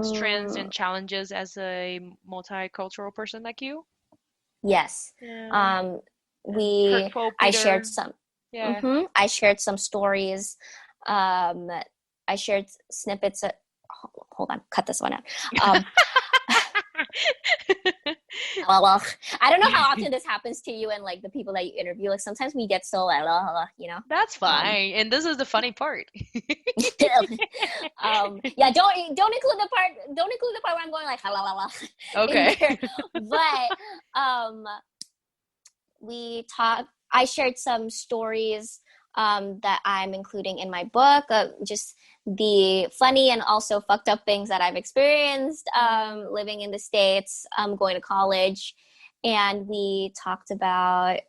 strengths Mm, and challenges as a multicultural person like you? yes. Yeah. Um, And we hurtful I shared Peter. some Yeah. I shared some stories. Um, I shared snippets of, hold on, cut this one out. Um, well, I don't know how often this happens to you and like the people that you interview. Like sometimes we get so like, That's Um, fine. And this is the funny part. yeah, don't include the part where I'm going like in Okay. there. But we talked. I shared some stories that I'm including in my book, just the funny and also fucked up things that I've experienced living in the States, going to college. And we talked about,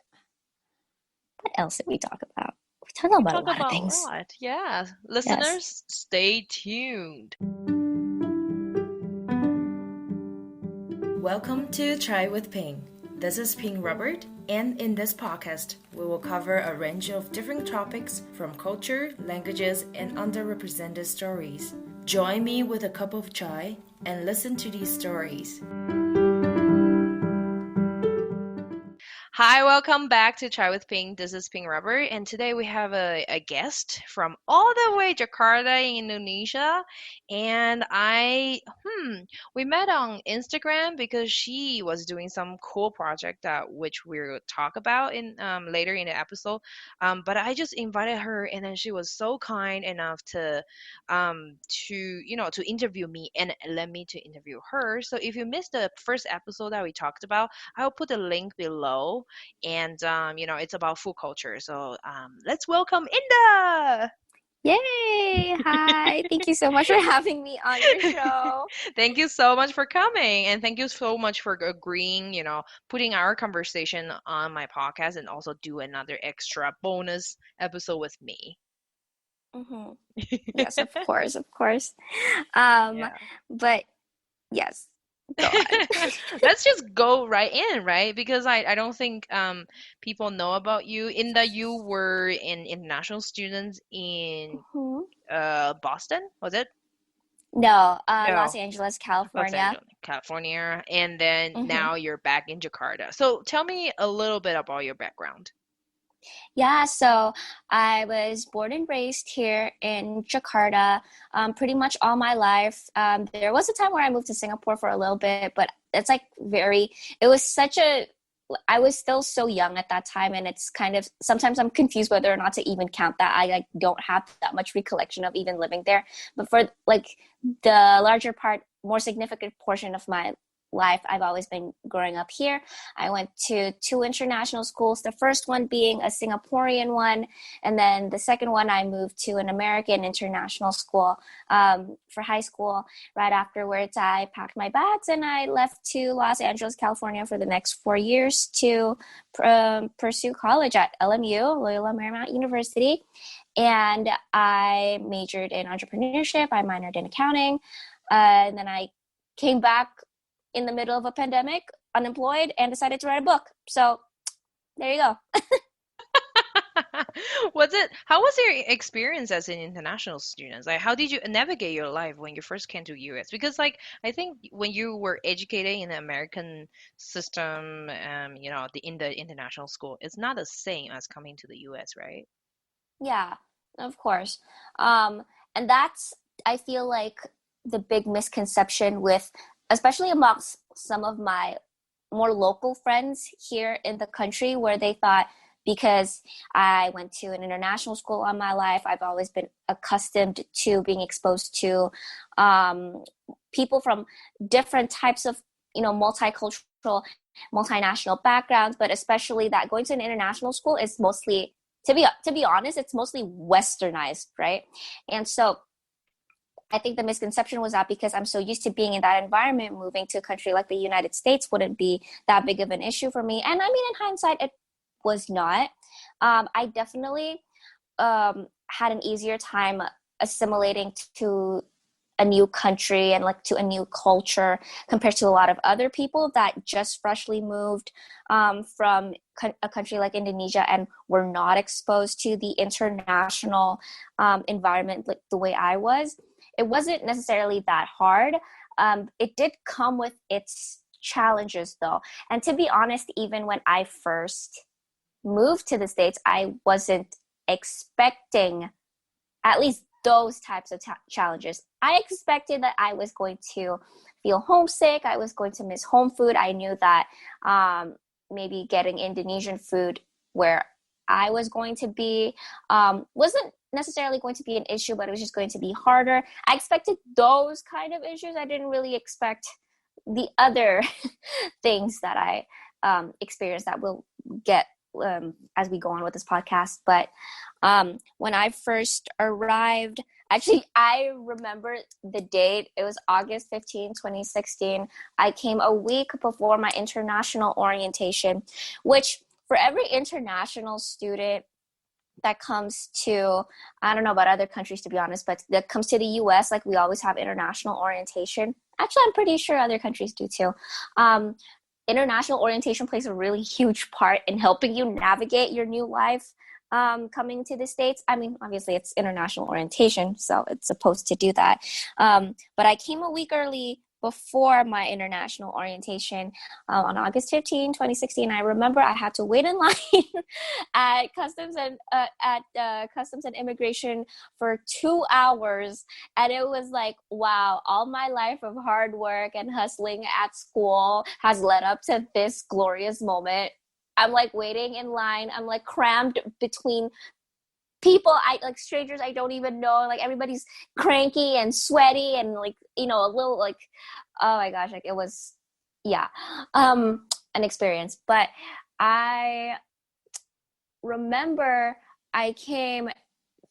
what else did we talk about? We talked We about a talk lot of about a things. lot. Yeah. Yes. Listeners, stay tuned. Welcome to Chai with Ping. This is Ping Robert, and in this podcast, we will cover a range of different topics from culture, languages, and underrepresented stories. Join me with a cup of chai and listen to these stories. Hi, welcome back to Try with Ping. This is Ping Rubber, and today we have a guest from all the way Jakarta in Indonesia. And we met on Instagram because she was doing some cool project that which we'll talk about in later in the episode. But I just invited her, and then she was so kind enough to interview me and let me to interview her. So if you missed the first episode that we talked about, I'll put the link below, and it's about food culture. So let's welcome Indah. Yay! Hi. Thank you so much for having me on your show. Thank you so much for coming, and thank you so much for agreeing, putting our conversation on my podcast and also do another extra bonus episode with me. hmm Yes, of course, of course. Um, Yeah. but yes, go on. Let's just go right in, right? Because I don't think people know about you. In that you were an international student in Mhm. Boston, was it? No, Los No, Angeles, Los California. Angeles, California, and then hmm now you're back in Jakarta. So tell me a little bit about your background. Yeah, so I was born and raised here in Jakarta, pretty much all my life. There was a time where I moved to Singapore for a little bit, but it's like it was such a, I was still so young at that time, and it's kind of, sometimes I'm confused whether or not to even count that. I like don't have that much recollection of even living there. But for like the larger part, more significant portion of my life, I've always been growing up here. I went to two international schools, the first one being a Singaporean one, and then the second one I moved to an American international school for high school. Right afterwards, I packed my bags and I left to Los Angeles, California for the next 4 years to pursue college at LMU, Loyola Marymount University. And I majored in entrepreneurship, I minored in accounting, and then I came back in the middle of a pandemic, unemployed, and decided to write a book. So there you go. How was your experience as an international student? Like, how did you navigate your life when you first came to US? Because, like, I think when you were educated in the American system, in the international school, it's not the same as coming to the US, right? Yeah, of course. Um, and that's, I feel like, the big misconception with, especially amongst some of my more local friends here in the country, where they thought because I went to an international school all my life, I've always been accustomed to being exposed to um, people from different types of, multicultural, multinational backgrounds, but especially that going to an international school is mostly, to be honest, it's mostly westernized, right? And so I think the misconception was that because I'm so used to being in that environment, moving to a country like the United States wouldn't be that big of an issue for me. And I mean, in hindsight, it was not. I definitely had an easier time assimilating to a new country and like to a new culture compared to a lot of other people that just freshly moved from a country like Indonesia and were not exposed to the international environment like the way I was. it wasn't necessarily that hard. It did come with its challenges though. And to be honest, even when I first moved to the States, I wasn't expecting at least those types of challenges. I expected that I was going to feel homesick. I was going to miss home food. I knew that maybe getting Indonesian food where I was going to be wasn't necessarily going to be an issue, but it was just going to be harder. I expected those kind of issues. I didn't really expect the other things that I experienced that we'll get as we go on with this podcast. But when I first arrived, actually, I remember the date. It was August 15, 2016. I came a week before my international orientation, which for every international student that comes to, I don't know about other countries to be honest, but that comes to the US, like we always have international orientation. Actually, I'm pretty sure other countries do too. International orientation plays a really huge part in helping you navigate your new life coming to the States. I mean, obviously it's international orientation, so it's supposed to do that. But I came a week early before my international orientation on August 15, 2016. I remember I had to wait in line at customs and immigration for 2 hours. And it was like, wow, all my life of hard work and hustling at school has led up to this glorious moment. I'm like waiting in line. I'm like crammed between people, like strangers I don't even know. Like everybody's cranky and sweaty and like, you know, a little like, oh my gosh, like it was, yeah, an experience. But I remember I came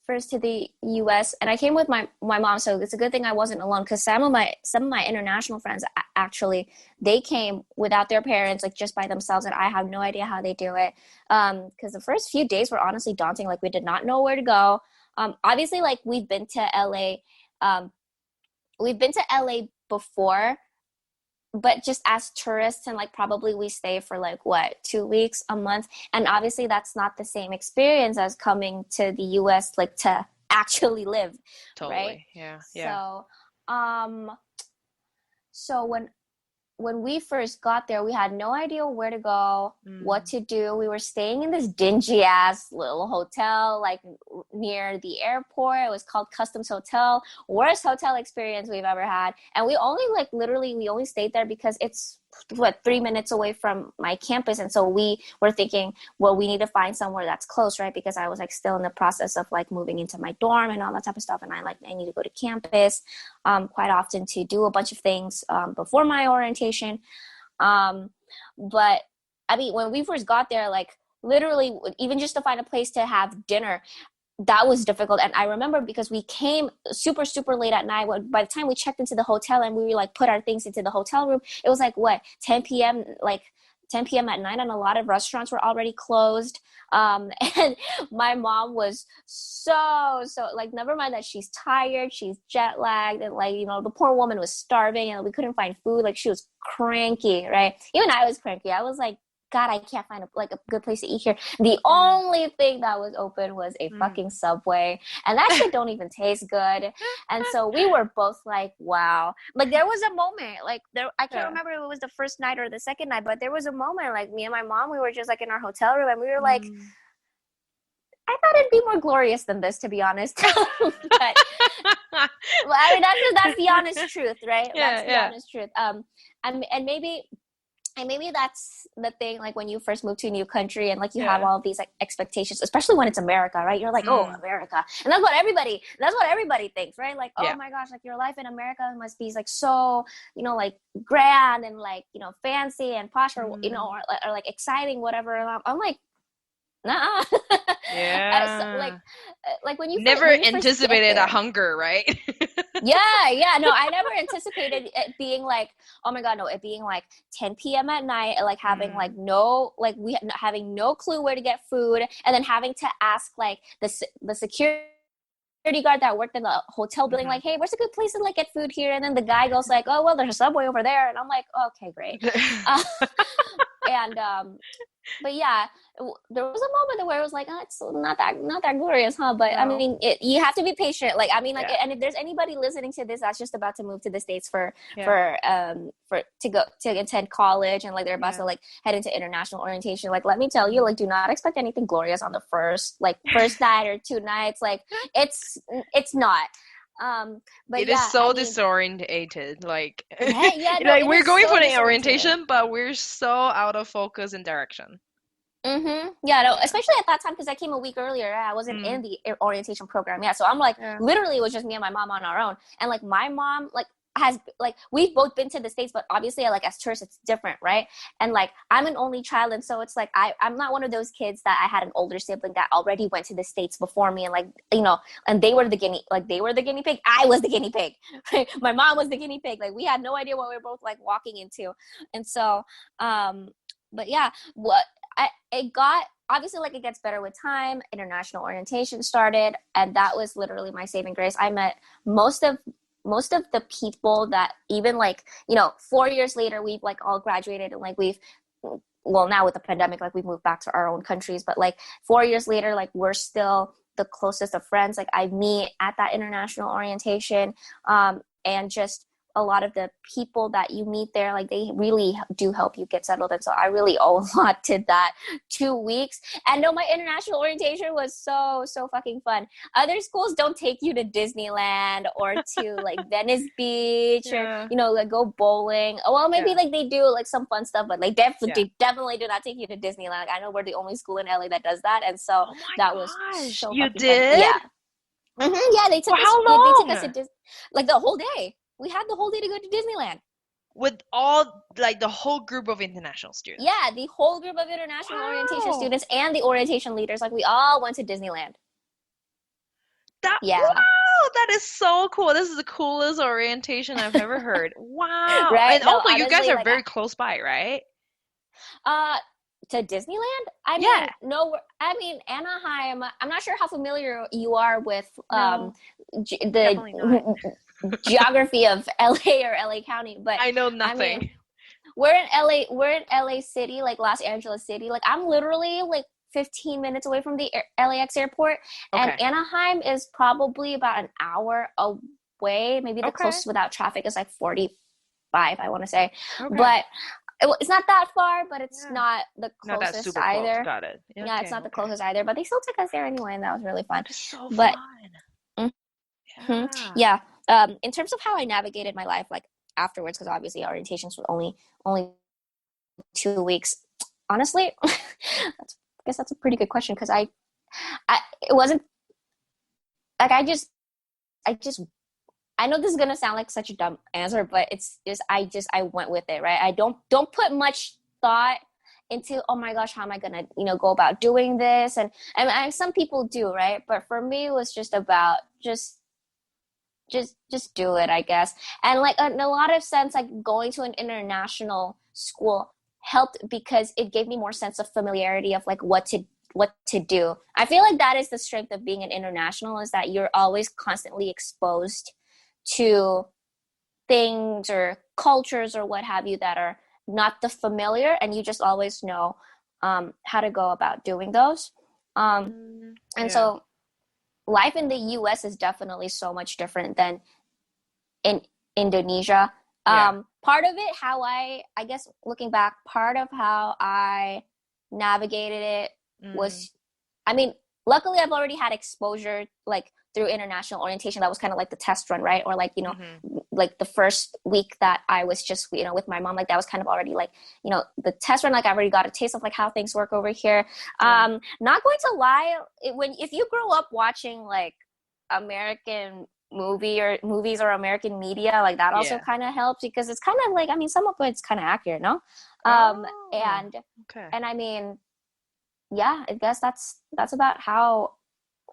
first to the US and I came with my mom. So it's a good thing I wasn't alone, because some of my international friends actually, they came without their parents, like just by themselves, and I have no idea how they do it. Because the first few days were honestly daunting. Like we did not know where to go. Obviously, like we've been to LA before, but just as tourists, and like probably we stay for like 2 weeks, a month, and obviously that's not the same experience as coming to the US, like to actually live. Totally. Right? Yeah. So when we first got there, we had no idea where to go, what to do. We were staying in this dingy ass little hotel, like near the airport. It was called Customs Hotel. Worst hotel experience we've ever had. And we only we only stayed there because it's 3 minutes away from my campus. And so we were thinking, well, we need to find somewhere that's close, right? Because I was like still in the process of like moving into my dorm and all that type of stuff. And I need to go to campus quite often to do a bunch of things before my orientation. But I mean, when we first got there, like literally even just to find a place to have dinner, that was difficult. And I remember because we came super, super late at night. By the time we checked into the hotel and we like put our things into the hotel room, it was like 10 p.m. at night, and a lot of restaurants were already closed. And my mom was so like, never mind that she's tired, she's jet lagged, and like, you know, the poor woman was starving and we couldn't find food. Like she was cranky, right? Even I was cranky. I was like, God, I can't find a good place to eat here. The only thing that was open was a fucking Subway, and that shit don't even taste good. And so we were both like, wow. Like there was a moment, like I can't remember if it was the first night or the second night, but there was a moment, like me and my mom, we were just like in our hotel room, and we were like, I thought it'd be more glorious than this, to be honest. But well, I mean, that's the honest truth, right? That's the honest truth. And maybe that's the thing, like when you first move to a new country and like you have all these like expectations, especially when it's America, right? You're like, oh, America. And that's what everybody thinks, right? Like, oh my gosh, like your life in America must be like so, you know, like grand and like, you know, fancy and posh or, you know, or like exciting, whatever. And I'm like, nah. Yeah. So, like when you never anticipated a hunger, right? Yeah. No, I never anticipated it being like, oh my God, no, it being like 10 p.m. at night, like having like having no clue where to get food, and then having to ask like the security guard that worked in the hotel building, like, hey, where's a good place to like get food here? And then the guy goes like, oh, well, there's a Subway over there. And I'm like, okay, great. But yeah, there was a moment where it was like, oh, it's not that glorious, huh? But I No. mean, you have to be patient. Like, I mean, like, Yeah. and if there's anybody listening to this that's just about to move to the States Yeah. for to go to attend college, and like they're about Yeah. to like head into international orientation, like let me tell you, like do not expect anything glorious on the first night or 2 nights. Like it's not. But It is yeah, I so mean, disorientated. Like, yeah, no, like it we're is going so for the disorienting. orientation, but we're so out of focus and direction. Yeah, no, Yeah. especially at that time because I came a week earlier. I wasn't Mm. in the orientation program. Yeah, so I'm like, Yeah. literally, it was just me and my mom on our own. And like, my mom, like, has like we've both been to the States, but obviously, like as tourists, it's different, right? And like, I'm an only child, and so it's like I'm not one of those kids that I had an older sibling that already went to the States before me, and like and they were the guinea pig. I was the guinea pig. My mom was the guinea pig. Like we had no idea what we were both like walking into, and so but yeah, what it got obviously like it gets better with time. International orientation started, and that was literally my saving grace. I met most of the people that even like 4 years later we've like all graduated, and like we've well now with the pandemic like we've moved back to our own countries, but like 4 years later like we're still the closest of friends. Like I meet at that international orientation, and just a lot of the people that you meet there, like they really do help you get settled. And so I really owe a lot to that 2 weeks. And no, my international orientation was so fucking fun. Other schools don't take you to Disneyland or to like Venice Beach or Yeah. like go bowling. Oh, well, maybe Yeah. like they do like some fun stuff, but like Yeah. they definitely do not take you to Disneyland. Like, I know we're the only school in LA that does that, and so Oh my that was gosh, so you fucking fun. did? Yeah. Yeah, they For took us. how They took us long? to like the whole day. We had the whole day to go to Disneyland. With all like the whole group of international students. Yeah, the whole group of international orientation Wow. students and the orientation leaders, like we all went to Disneyland. That Yeah, wow, that is so cool. This is the coolest orientation I've ever heard. Wow. right. And No, also you guys honestly, are like, very close by, right? uh, to Disneyland. I Yeah. mean, no, I mean Anaheim. I'm not sure how familiar you are with No, definitely not. the geography of LA or LA County, but I know I mean, nothing. we're in LA. We're in LA City, like Los Angeles City. Like I'm literally like 15 minutes away from the LAX airport, and Okay. Anaheim is probably about an hour away. Maybe the Okay. closest without traffic is like 45, I want to say. Okay. But it's not that far, but it's Yeah. not the Not that closest super close. either. Got it. Yeah, it's Okay. not the Okay. closest either, but they still took us there anyway, and that was really fun. That is so But fun. Yeah. yeah, in terms of how I navigated my life, like afterwards, because obviously orientations were only 2 weeks. Honestly, I guess that's a pretty good question because it wasn't like I just I know this is gonna sound like such a dumb answer, but it's just I went with it, right? I don't put much thought into, oh my gosh, how am I gonna go about doing this, and some people do, right? But for me, it was just about just do it, I guess. And like in a lot of sense, like going to an international school helped because it gave me more sense of familiarity of like what to do. I feel like that is the strength of being an international, is that you're always constantly exposed to things or cultures or what have you that are not the familiar, and you just always know how to go about doing those. And Yeah. so life in the US is definitely so much different than in Indonesia. Yeah. Part of it, how I guess looking back, part of how I navigated it was, I mean, luckily I've already had exposure like through international orientation. That was kind of like the test run, right? Or like, like the first week that I was just, with my mom, like that was kind of already like, the test run, like I already got a taste of like how things work over here. Yeah. Not going to lie, if you grow up watching like American movies or American media, like that also Yeah. kind of helps because it's kind of like, I mean, some of it's kind of accurate, no? Oh, okay. And I mean, yeah, I guess that's about how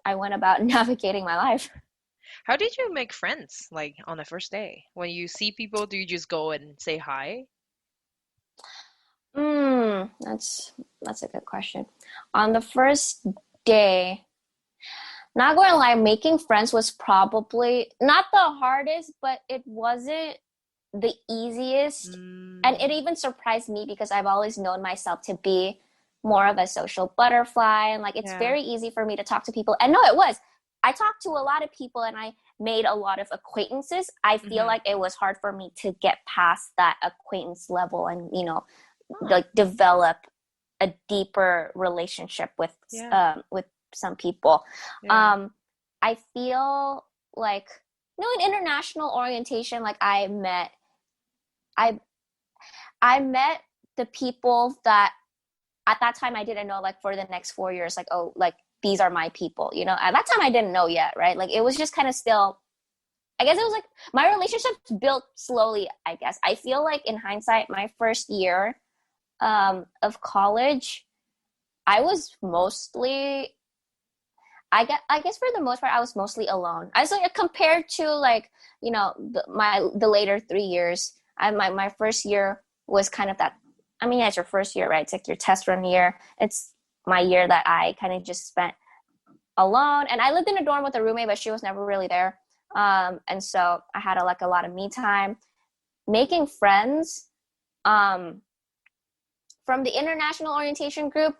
I went about navigating my life. How did you make friends like on the first day? When you see people, do you just go and say hi? That's a good question. On the first day, not going to lie, making friends was probably not the hardest, but it wasn't the easiest. And it even surprised me because I've always known myself to be more of a social butterfly, and like it's Yeah. very easy for me to talk to people. And no, it was. I talked to a lot of people and I made a lot of acquaintances. I feel Mm-hmm. like it was hard for me to get past that acquaintance level and, Oh, like develop a deeper relationship yeah. with some people. Yeah. I feel like, in international orientation, like I I met the people that at that time I didn't know, like for the next 4 years, like, oh, like these are my people, at that time I didn't know yet, right? Like it was just kind of still, I guess it was like my relationships built slowly. I guess I feel like in hindsight, my first year of college, I was mostly, I guess for the most part, I was mostly alone. I was like, compared to like, the later 3 years, my first year was kind of that. I mean, yeah, it's your first year, right? It's like your test run year. It's my year that I kind of just spent alone. And I lived in a dorm with a roommate, but she was never really there. And so I had a lot of me time. Making friends um, from the international orientation group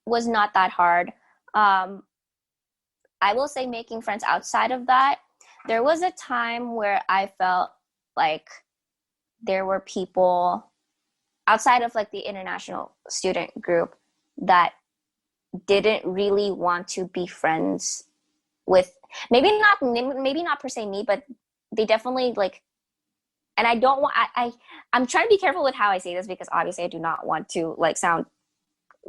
was not that hard. Um, I will say making friends outside of that, there was a time where I felt like there were people outside of like the international student group that didn't really want to be friends with, maybe not per se me, but they definitely like, and I don't want, I'm trying to be careful with how I say this because obviously I do not want to like sound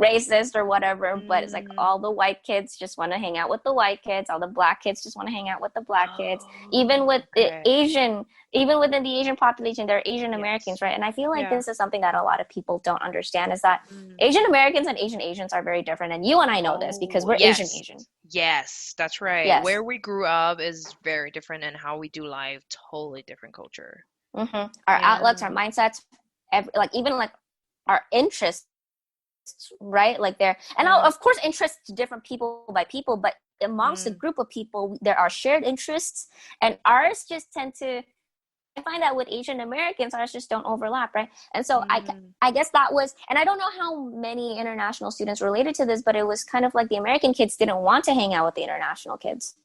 racist or whatever, but it's like Mm. all the white kids just want to hang out with the white kids, all the black kids just want to hang out with the black kids. Even Oh, with the okay. Asian, even within the Asian population, there are Asian Americans, Yes. right? And I feel like Yeah. this is something that a lot of people don't understand, is that Mm. Asian Americans and Asian Asians are very different. And you and I know this because Oh, we're Asian yes. Asian. Yes, that's right. Yes. Where we grew up is very different, and how we do life, totally different culture. Our Yeah. outlooks, our mindsets, like even like our interests, right? Like there, and Yeah. of course, interests different people by people, but amongst a Mm. group of people, there are shared interests, and ours just tend to. I find that with Asian Americans, ours just don't overlap, right? And so Mm. I guess that was, and I don't know how many international students related to this, but it was kind of like the American kids didn't want to hang out with the international kids,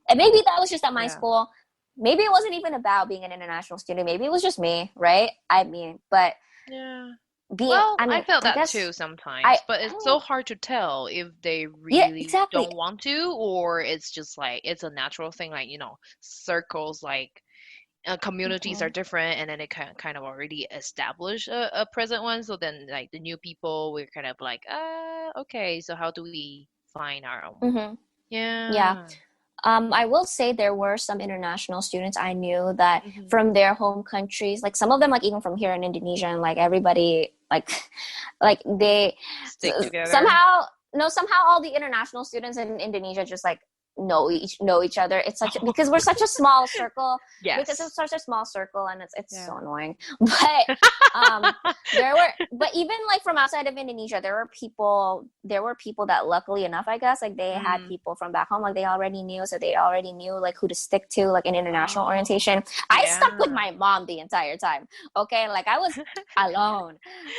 and maybe that was just at my Yeah. school. Maybe it wasn't even about being an international student. Maybe it was just me, right? I mean, but Yeah. being, Well, I I mean, felt I that guess too sometimes, but I it's don't so know. hard to tell if they Yeah, really exactly. don't want to, or it's just like it's a natural thing, like, circles, like communities are Hmm. different, and then it kind of already establish a present one. So then, like, the new people, we're kind of like, okay, so how do we find our own? Hmm. Yeah. Yeah. I will say there were some international students I knew that Hmm. from their home countries, like some of them, like even from here in Indonesia, and like everybody, like, like they Stick together. somehow, no, somehow all the international students in Indonesia just like know each other. It's such because we're such a small circle, because Yes. it's such a small circle, and it's Yeah. so annoying. But um, but even like from outside of Indonesia, there were people that luckily enough, I guess, like they had Mm. people from back home, like they already knew, so they already knew like who to stick to, like in international Oh, orientation. I stuck with yeah. my mom the entire time. Okay, like I was alone,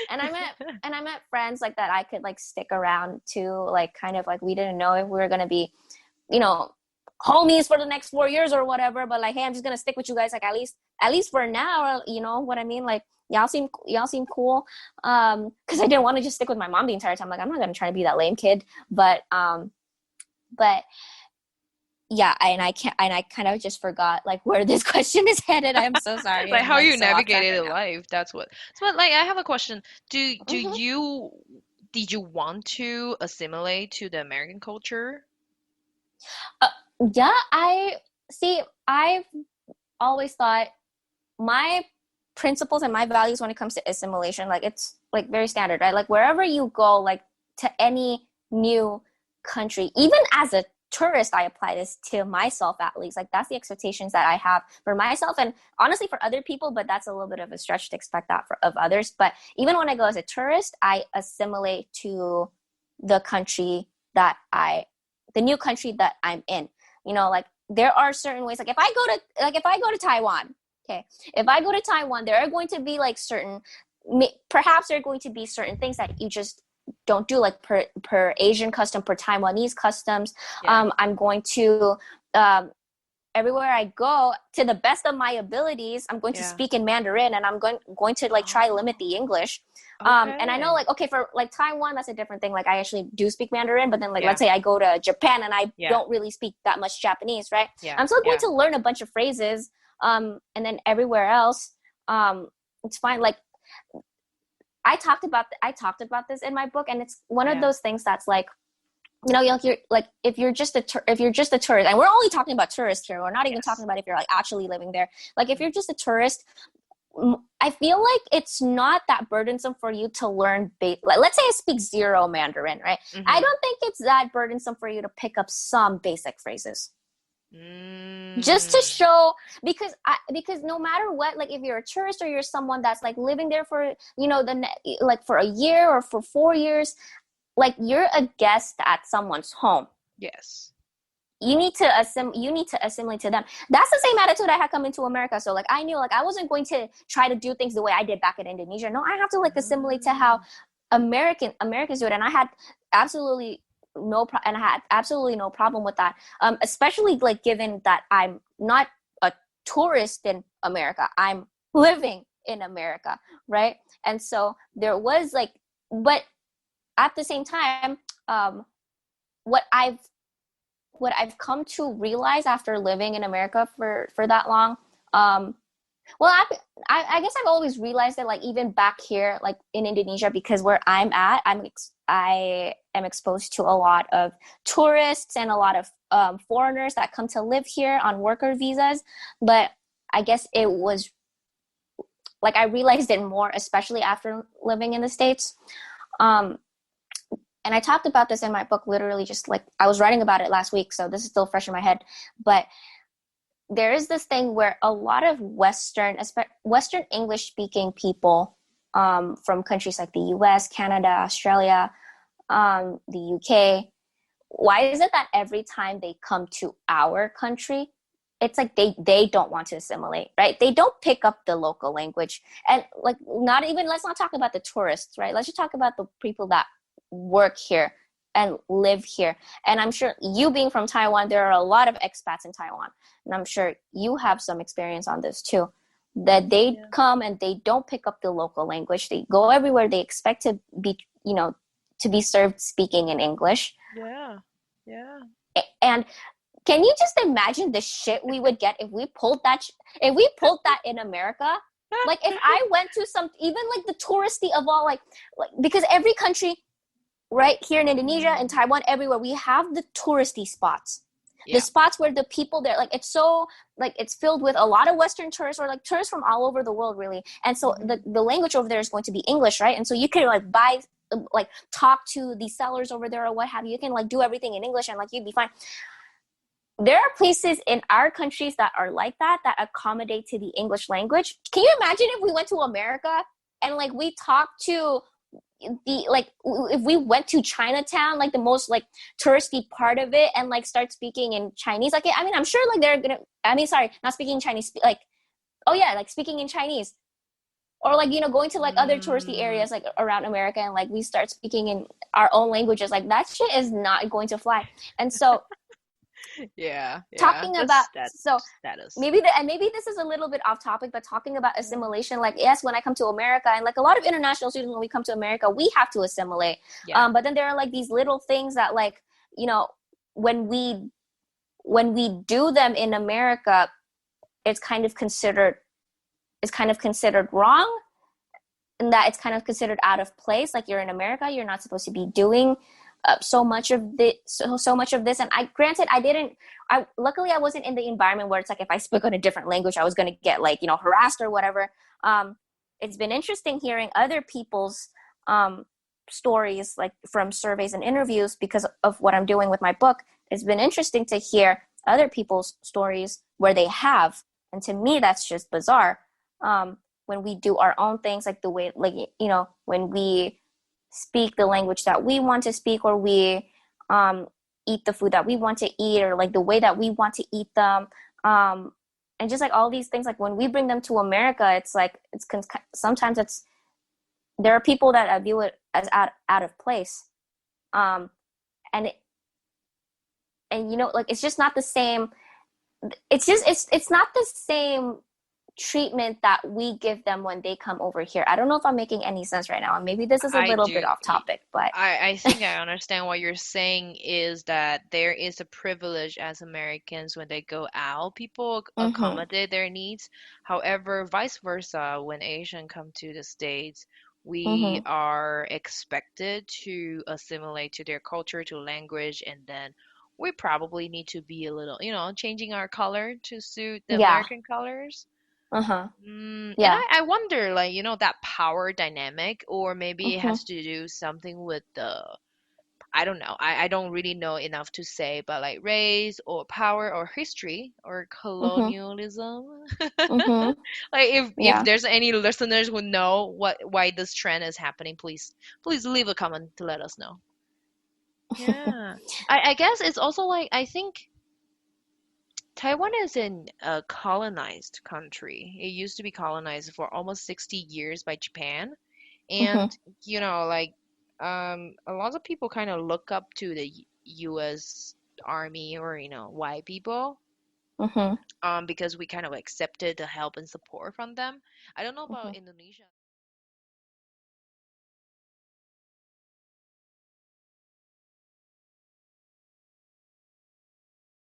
and I met friends like that I could like stick around to, like kind of like we didn't know if we were gonna be, you know, homies for the next 4 years or whatever, but like, hey, I'm just gonna stick with you guys, like at least for now, you know what I mean? Like y'all seem cool. Because I didn't want to just stick with my mom the entire time. Like I'm not gonna try to be that lame kid. But yeah, and I kind of just forgot like where this question is headed. I'm so sorry. Like I'm how like you so off track navigated right in now. life. That's what. So, but like, I have a question. Do Hmm. you did you want to assimilate to the American culture? Uh, yeah, I see. I've always thought my principles and my values when it comes to assimilation, like it's like very standard, right? Like wherever you go, like to any new country, even as a tourist, I apply this to myself at least. Like that's the expectations that I have for myself, and honestly for other people, but that's a little bit of a stretch to expect that of others. But even when I go as a tourist, I assimilate to the country the new country that I'm in. Like there are certain ways. Like if I go to Taiwan, okay, if I go to Taiwan, there are going to be like perhaps there are going to be certain things that you just don't do, like per Asian custom, per Taiwanese customs. Yeah. I'm going to everywhere I go, to the best of my abilities, I'm going to Yeah. speak in Mandarin, and I'm going to like try limit the English. And I know, Okay. like, okay, for like Taiwan, that's a different thing. Like, I actually do speak Mandarin, but then, like, Yeah. let's say I go to Japan and I Yeah. don't really speak that much Japanese, right? Yeah. I'm still going Yeah. to learn a bunch of phrases. And then everywhere else, it's fine. Like, I talked about this in my book, and it's one of Yeah. those things that's like, you know, you're like, if you're just a tourist, and we're only talking about tourists here, we're not even Yes. talking about if you're like actually living there. Like, if you're just a tourist, I feel like it's not that burdensome for you to learn like, let's say I speak zero Mandarin, right? I don't think it's that burdensome for you to pick up some basic phrases. Just to show, because no matter what, like, if you're a tourist or you're someone that's like living there for, you know, like for a year or for 4 years, like, you're a guest at someone's home. Yes. You need to assimilate to them. That's the same attitude I had coming to America. So, like, I knew, like, I wasn't going to try to do things the way I did back in Indonesia. No, I have to, like, assimilate to how Americans do it. And I had absolutely no problem with that. Especially, like, given that I'm not a tourist in America. I'm living in America, right? And so there was, like, but at the same time, what I've come to realize after living in America for that long, well, I guess I've always realized that, like, even back here, like in Indonesia, because where I'm at, I am exposed to a lot of tourists and a lot of foreigners that come to live here on worker visas. But I guess it was like, I realized it more, especially after living in the States. And I talked about this in my book, literally just like, I was writing about it last week, so this is still fresh in my head. But there is this thing where a lot of Western English-speaking people from countries like the US, Canada, Australia, the UK, why is it that every time they come to our country, it's like they don't want to assimilate, right? They don't pick up the local language. And, like, let's not talk about the tourists, right? Let's just talk about the people that work here and live here. And I'm sure, you being from Taiwan, there are a lot of expats in Taiwan, and I'm sure you have some experience on this too, that they come and they don't pick up the local language. They go everywhere, they expect to be, you know, to be served speaking in English. Yeah. And can you just imagine the shit we would get if we pulled that in America? Like, if I went to even like the touristy of all, like because every country, right here in Indonesia and Taiwan, everywhere, we have the touristy spots. The spots where the people there, like, it's so, like, it's filled with a lot of Western tourists, or like tourists from all over the world, really. And so the language over there is going to be English, right? And so you can, like, talk to the sellers over there or what have you. You can, like, do everything in English, and, like, you'd be fine. There are places in our countries that are like that accommodate to the English language. Can you imagine if we went to America and, like, we talked to if we went to Chinatown, like the most, like, touristy part of it, and, like, start speaking in Chinese? Like, I mean, I'm sure, like, not speaking Chinese, like, speaking in Chinese, or, like, you know, going to, like, other touristy areas, like, around America, and, like, we start speaking in our own languages. Like, that shit is not going to fly. And so talking about status. maybe this is a little bit off topic, but talking about assimilation, like, yes, when I come to America, and, like, a lot of international students, when we come to America, we have to assimilate. But then there are, like, these little things that, like, you know, when we do them in America, it's kind of considered wrong, and that it's kind of considered out of place. Like, you're in America, you're not supposed to be doing so much of this. And luckily I wasn't in the environment where it's like, if I spoke on a different language, I was going to get, like, you know, harassed or whatever. It's been interesting hearing other people's stories, like, from surveys and interviews, because of what I'm doing with my book. It's been interesting to hear other people's stories where they have, and to me, that's just bizarre. When we do our own things, like the way, like, you know, when we speak the language that we want to speak, or we eat the food that we want to eat, or, like, the way that we want to eat them, and just, like, all these things, like, when we bring them to America, it's like, sometimes there are people that view it as out of place. Um, and it, and you know, like it's just not the same. It's not the same treatment that we give them when they come over here. I don't know if I'm making any sense right now, and maybe this is a I little bit do. off topic, but I think I understand what you're saying is that there is a privilege as Americans when they go out, people mm-hmm, accommodate their needs. However, vice versa, when Asian come to the States, we mm-hmm, are expected to assimilate to their culture, to language, and then we probably need to be a little, changing our color to suit the yeah, American colors. uh-huh, And yeah, I wonder, like, that power dynamic, or maybe it mm-hmm, has to do something with I don't know. I don't really know enough to say, but like race or power or history or mm-hmm, colonialism. mm-hmm, Like if yeah. there's any listeners who know why this trend is happening, please leave a comment to let us know. Yeah. I guess it's also like I think Taiwan is a colonized country. It used to be colonized for almost 60 years by Japan. Mm-hmm, And, like, a lot of people kind of look up to the US Army or, white people, mm-hmm, because we kind of accepted the help and support from them. I don't know mm-hmm. about Indonesia.